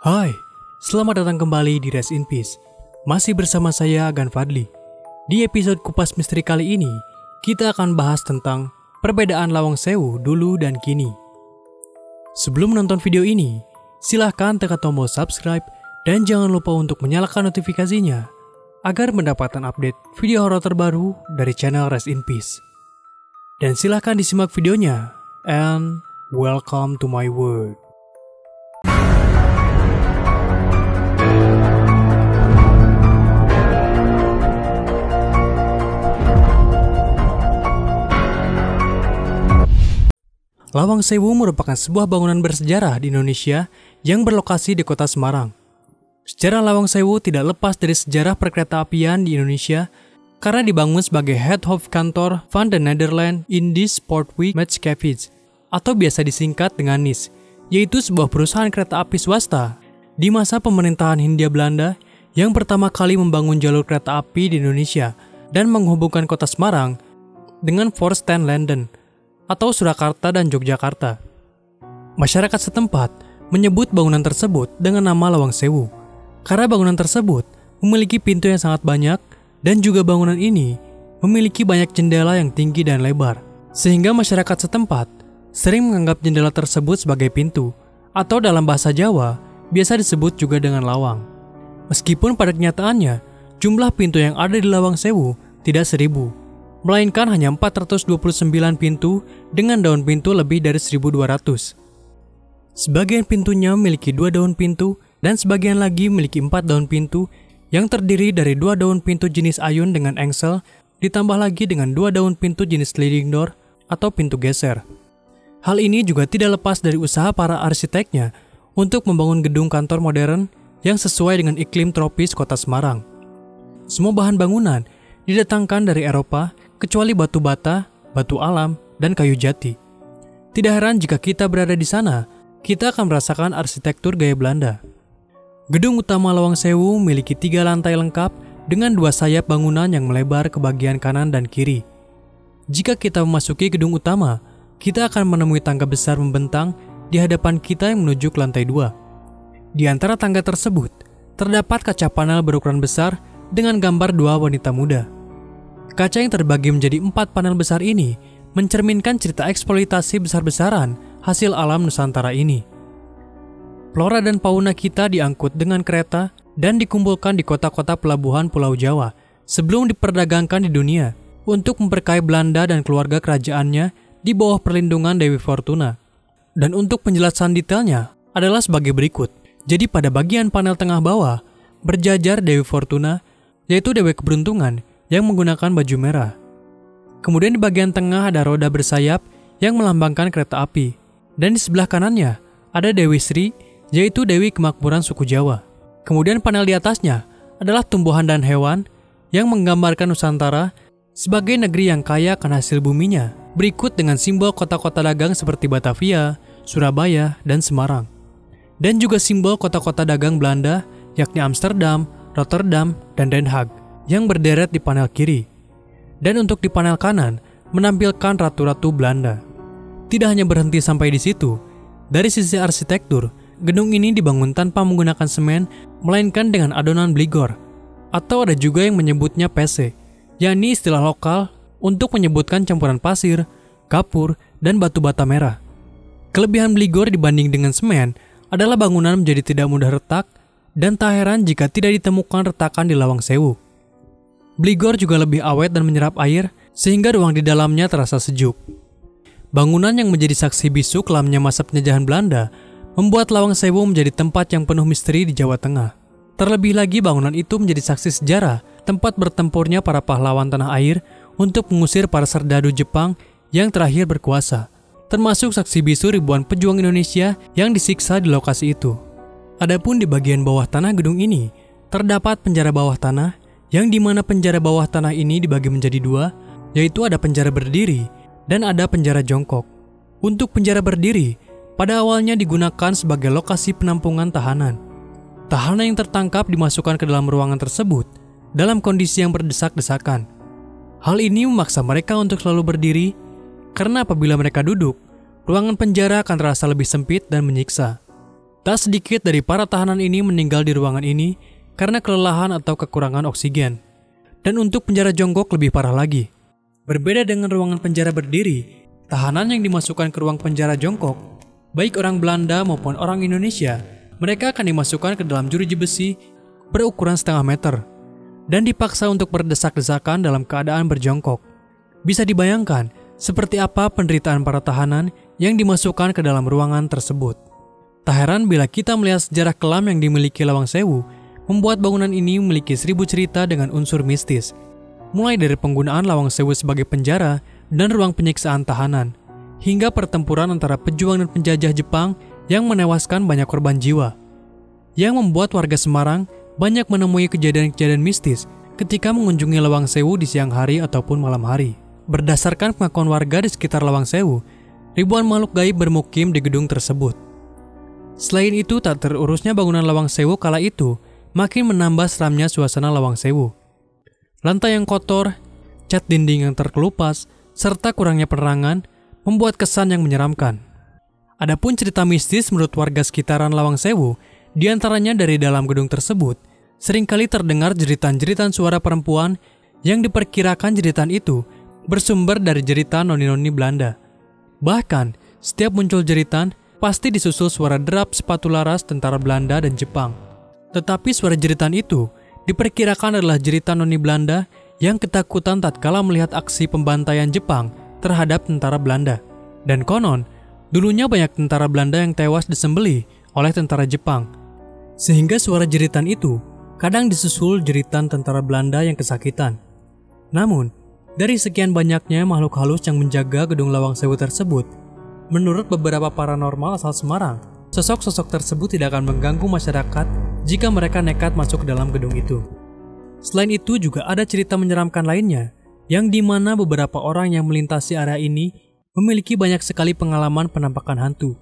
Hai, selamat datang kembali di Rest in Peace. Masih bersama saya Agan Fadli. Di episode Kupas Misteri kali ini, kita akan bahas tentang perbedaan Lawang Sewu dulu dan kini. Sebelum menonton video ini, silahkan tekan tombol subscribe dan jangan lupa untuk menyalakan notifikasinya agar mendapatkan update video horor terbaru dari channel Rest in Peace. Dan silahkan disimak videonya, and welcome to my world. Lawang Sewu merupakan sebuah bangunan bersejarah di Indonesia yang berlokasi di kota Semarang. Sejarah Lawang Sewu tidak lepas dari sejarah perkeretaapian di Indonesia karena dibangun sebagai head of kantor van de Nederland Indisch Spoorweg Maatschappij atau biasa disingkat dengan NIS, yaitu sebuah perusahaan kereta api swasta di masa pemerintahan Hindia Belanda yang pertama kali membangun jalur kereta api di Indonesia dan menghubungkan kota Semarang dengan Voorst-Landen atau Surakarta dan Yogyakarta. Masyarakat setempat menyebut bangunan tersebut dengan nama Lawang Sewu karena bangunan tersebut memiliki pintu yang sangat banyak dan juga bangunan ini memiliki banyak jendela yang tinggi dan lebar, sehingga masyarakat setempat sering menganggap jendela tersebut sebagai pintu atau dalam bahasa Jawa biasa disebut juga dengan lawang. Meskipun pada kenyataannya jumlah pintu yang ada di Lawang Sewu tidak 1000, melainkan hanya 429 pintu dengan daun pintu lebih dari 1200. Sebagian pintunya memiliki 2 daun pintu dan sebagian lagi memiliki 4 daun pintu yang terdiri dari 2 daun pintu jenis ayun dengan engsel ditambah lagi dengan 2 daun pintu jenis sliding door atau pintu geser. Hal ini juga tidak lepas dari usaha para arsiteknya untuk membangun gedung kantor modern yang sesuai dengan iklim tropis kota Semarang. Semua bahan bangunan didatangkan dari Eropa kecuali batu bata, batu alam, dan kayu jati. Tidak heran jika kita berada di sana, kita akan merasakan arsitektur gaya Belanda. Gedung utama Lawang Sewu memiliki 3 lantai lengkap dengan 2 sayap bangunan yang melebar ke bagian kanan dan kiri. Jika kita memasuki gedung utama, kita akan menemui tangga besar membentang di hadapan kita yang menuju ke lantai 2. Di antara tangga tersebut, terdapat kaca panel berukuran besar dengan gambar 2 wanita muda. Kaca yang terbagi menjadi 4 panel besar ini mencerminkan cerita eksploitasi besar-besaran hasil alam Nusantara ini. Flora dan fauna kita diangkut dengan kereta dan dikumpulkan di kota-kota pelabuhan Pulau Jawa sebelum diperdagangkan di dunia untuk memperkaya Belanda dan keluarga kerajaannya di bawah perlindungan Dewi Fortuna. Dan untuk penjelasan detailnya adalah sebagai berikut. Jadi pada bagian panel tengah bawah berjajar Dewi Fortuna, yaitu Dewi Keberuntungan, yang menggunakan baju merah. Kemudian di bagian tengah ada roda bersayap yang melambangkan kereta api. Dan di sebelah kanannya ada Dewi Sri, yaitu Dewi Kemakmuran suku Jawa. Kemudian panel di atasnya adalah tumbuhan dan hewan yang menggambarkan Nusantara sebagai negeri yang kaya akan hasil buminya, berikut dengan simbol kota-kota dagang seperti Batavia, Surabaya, dan Semarang. Dan juga simbol kota-kota dagang Belanda yakni Amsterdam, Rotterdam, dan Den Haag yang berderet di panel kiri. Dan untuk di panel kanan menampilkan ratu-ratu Belanda. Tidak hanya berhenti sampai di situ. Dari sisi arsitektur, gedung ini dibangun tanpa menggunakan semen, melainkan dengan adonan bligor, atau ada juga yang menyebutnya PC, yakni istilah lokal untuk menyebutkan campuran pasir, kapur, dan batu bata merah. Kelebihan bligor dibanding dengan semen adalah bangunan menjadi tidak mudah retak, dan tak heran jika tidak ditemukan retakan di Lawang Sewu. Bligor juga lebih awet dan menyerap air, sehingga ruang di dalamnya terasa sejuk. Bangunan yang menjadi saksi bisu kelamnya masa penjajahan Belanda membuat Lawang Sewu menjadi tempat yang penuh misteri di Jawa Tengah. Terlebih lagi bangunan itu menjadi saksi sejarah tempat bertempurnya para pahlawan tanah air untuk mengusir para serdadu Jepang yang terakhir berkuasa, termasuk saksi bisu ribuan pejuang Indonesia yang disiksa di lokasi itu. Adapun di bagian bawah tanah gedung ini, terdapat penjara bawah tanah yang dimana penjara bawah tanah ini dibagi menjadi 2, yaitu ada penjara berdiri dan ada penjara jongkok. Untuk penjara berdiri, pada awalnya digunakan sebagai lokasi penampungan tahanan. Tahanan yang tertangkap dimasukkan ke dalam ruangan tersebut dalam kondisi yang berdesak-desakan. Hal ini memaksa mereka untuk selalu berdiri, karena apabila mereka duduk, ruangan penjara akan terasa lebih sempit dan menyiksa. Tak sedikit dari para tahanan ini meninggal di ruangan ini karena kelelahan atau kekurangan oksigen. Dan untuk penjara jongkok lebih parah lagi. Berbeda dengan ruangan penjara berdiri, tahanan yang dimasukkan ke ruang penjara jongkok, baik orang Belanda maupun orang Indonesia, mereka akan dimasukkan ke dalam jeruji besi berukuran setengah meter dan dipaksa untuk berdesak-desakan dalam keadaan berjongkok. Bisa dibayangkan seperti apa penderitaan para tahanan yang dimasukkan ke dalam ruangan tersebut. Tak heran bila kita melihat sejarah kelam yang dimiliki Lawang Sewu, membuat bangunan ini memiliki 1000 cerita dengan unsur mistis. Mulai dari penggunaan Lawang Sewu sebagai penjara dan ruang penyiksaan tahanan, hingga pertempuran antara pejuang dan penjajah Jepang yang menewaskan banyak korban jiwa. Yang membuat warga Semarang banyak menemui kejadian-kejadian mistis ketika mengunjungi Lawang Sewu di siang hari ataupun malam hari. Berdasarkan pengakuan warga di sekitar Lawang Sewu, ribuan makhluk gaib bermukim di gedung tersebut. Selain itu, tak terurusnya bangunan Lawang Sewu kala itu makin menambah seramnya suasana Lawang Sewu. Lantai yang kotor, cat dinding yang terkelupas, serta kurangnya penerangan membuat kesan yang menyeramkan. Adapun cerita mistis menurut warga sekitaran Lawang Sewu, diantaranya dari dalam gedung tersebut, seringkali terdengar jeritan-jeritan suara perempuan yang diperkirakan jeritan itu bersumber dari jeritan noni-noni Belanda. Bahkan, setiap muncul jeritan, pasti disusul suara derap sepatu laras tentara Belanda dan Jepang. Tetapi suara jeritan itu diperkirakan adalah jeritan noni Belanda yang ketakutan tatkala melihat aksi pembantaian Jepang terhadap tentara Belanda. Dan konon, dulunya banyak tentara Belanda yang tewas disembelih oleh tentara Jepang. Sehingga suara jeritan itu kadang disusul jeritan tentara Belanda yang kesakitan. Namun, dari sekian banyaknya makhluk halus yang menjaga gedung Lawang Sewu tersebut, menurut beberapa paranormal asal Semarang, sosok-sosok tersebut tidak akan mengganggu masyarakat jika mereka nekat masuk ke dalam gedung itu. Selain itu juga ada cerita menyeramkan lainnya, yang dimana beberapa orang yang melintasi area ini memiliki banyak sekali pengalaman penampakan hantu,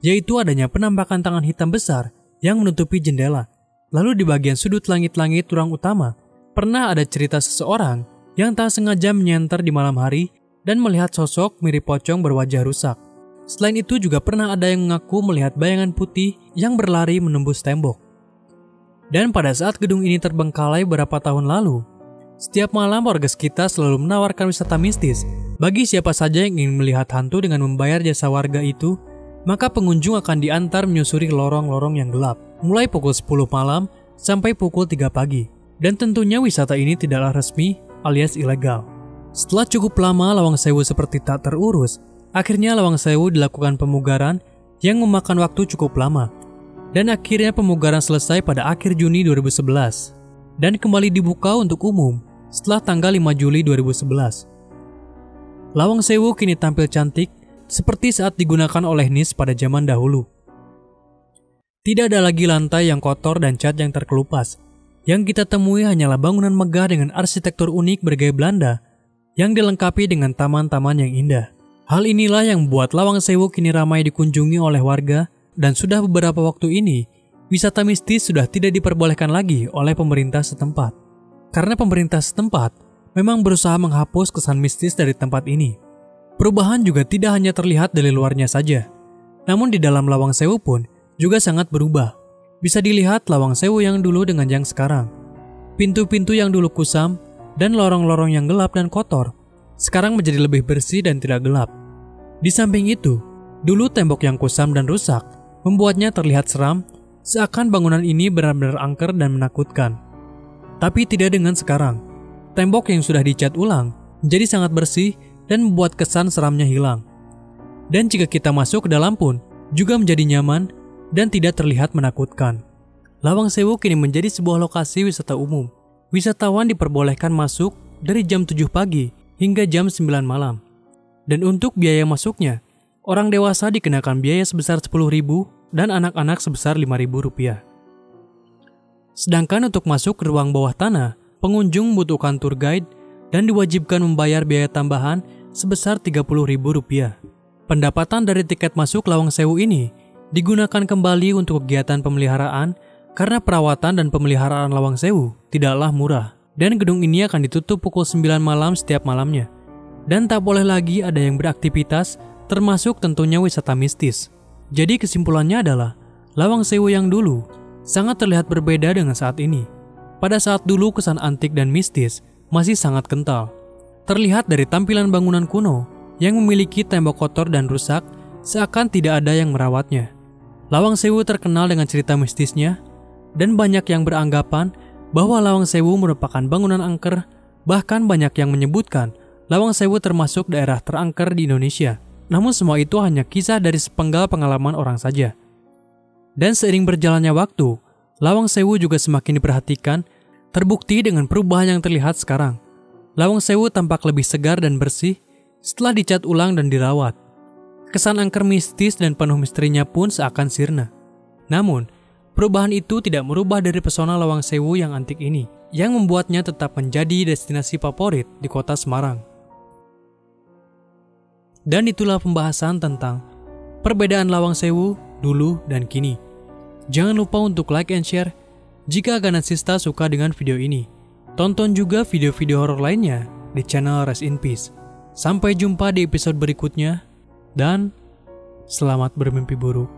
yaitu adanya penampakan tangan hitam besar yang menutupi jendela. Lalu di bagian sudut langit-langit ruang utama, pernah ada cerita seseorang yang tak sengaja menyenter di malam hari dan melihat sosok mirip pocong berwajah rusak. Selain itu juga pernah ada yang mengaku melihat bayangan putih yang berlari menembus tembok. Dan pada saat gedung ini terbengkalai beberapa tahun lalu, setiap malam warga sekitar selalu menawarkan wisata mistis bagi siapa saja yang ingin melihat hantu dengan membayar jasa warga itu. Maka pengunjung akan diantar menyusuri lorong-lorong yang gelap, mulai pukul 10 malam sampai pukul 3 pagi. Dan tentunya wisata ini tidaklah resmi alias ilegal. Setelah cukup lama Lawang Sewu seperti tak terurus, akhirnya Lawang Sewu dilakukan pemugaran yang memakan waktu cukup lama. Dan akhirnya pemugaran selesai pada akhir Juni 2011 dan kembali dibuka untuk umum setelah tanggal 5 Juli 2011. Lawang Sewu kini tampil cantik seperti saat digunakan oleh NIS pada zaman dahulu. Tidak ada lagi lantai yang kotor dan cat yang terkelupas. Yang kita temui hanyalah bangunan megah dengan arsitektur unik bergaya Belanda yang dilengkapi dengan taman-taman yang indah. Hal inilah yang membuat Lawang Sewu kini ramai dikunjungi oleh warga, dan sudah beberapa waktu ini, wisata mistis sudah tidak diperbolehkan lagi oleh pemerintah setempat. Karena pemerintah setempat memang berusaha menghapus kesan mistis dari tempat ini. Perubahan juga tidak hanya terlihat dari luarnya saja, namun di dalam Lawang Sewu pun juga sangat berubah. Bisa dilihat Lawang Sewu yang dulu dengan yang sekarang. Pintu-pintu yang dulu kusam dan lorong-lorong yang gelap dan kotor, sekarang menjadi lebih bersih dan tidak gelap. Di samping itu, dulu tembok yang kusam dan rusak membuatnya terlihat seram, seakan bangunan ini benar-benar angker dan menakutkan. Tapi tidak dengan sekarang. Tembok yang sudah dicat ulang menjadi sangat bersih dan membuat kesan seramnya hilang. Dan jika kita masuk ke dalam pun, juga menjadi nyaman dan tidak terlihat menakutkan. Lawang Sewu kini menjadi sebuah lokasi wisata umum. Wisatawan diperbolehkan masuk dari jam 7 pagi hingga jam 9 malam. Dan untuk biaya masuknya, orang dewasa dikenakan biaya sebesar 10.000 dan anak-anak sebesar 5.000 rupiah. Sedangkan untuk masuk ke ruang bawah tanah, pengunjung membutuhkan tour guide dan diwajibkan membayar biaya tambahan sebesar 30.000 rupiah. Pendapatan dari tiket masuk Lawang Sewu ini digunakan kembali untuk kegiatan pemeliharaan karena perawatan dan pemeliharaan Lawang Sewu tidaklah murah. Dan gedung ini akan ditutup pukul 9 malam setiap malamnya. Dan tak boleh lagi ada yang beraktivitas, termasuk tentunya wisata mistis. Jadi kesimpulannya adalah, Lawang Sewu yang dulu sangat terlihat berbeda dengan saat ini. Pada saat dulu kesan antik dan mistis masih sangat kental. Terlihat dari tampilan bangunan kuno yang memiliki tembok kotor dan rusak, seakan tidak ada yang merawatnya. Lawang Sewu terkenal dengan cerita mistisnya, dan banyak yang beranggapan bahwa Lawang Sewu merupakan bangunan angker. Bahkan banyak yang menyebutkan Lawang Sewu termasuk daerah terangker di Indonesia. Namun semua itu hanya kisah dari sepenggal pengalaman orang saja. Dan seiring berjalannya waktu, Lawang Sewu juga semakin diperhatikan, terbukti dengan perubahan yang terlihat sekarang. Lawang Sewu tampak lebih segar dan bersih setelah dicat ulang dan dirawat. Kesan angker mistis dan penuh misterinya pun seakan sirna. Namun, perubahan itu tidak merubah dari pesona Lawang Sewu yang antik ini, yang membuatnya tetap menjadi destinasi favorit di kota Semarang. Dan itulah pembahasan tentang perbedaan Lawang Sewu dulu dan kini. Jangan lupa untuk like and share jika Ganatsista suka dengan video ini. Tonton juga video-video horor lainnya di channel Rest in Peace. Sampai jumpa di episode berikutnya, dan selamat bermimpi buruk.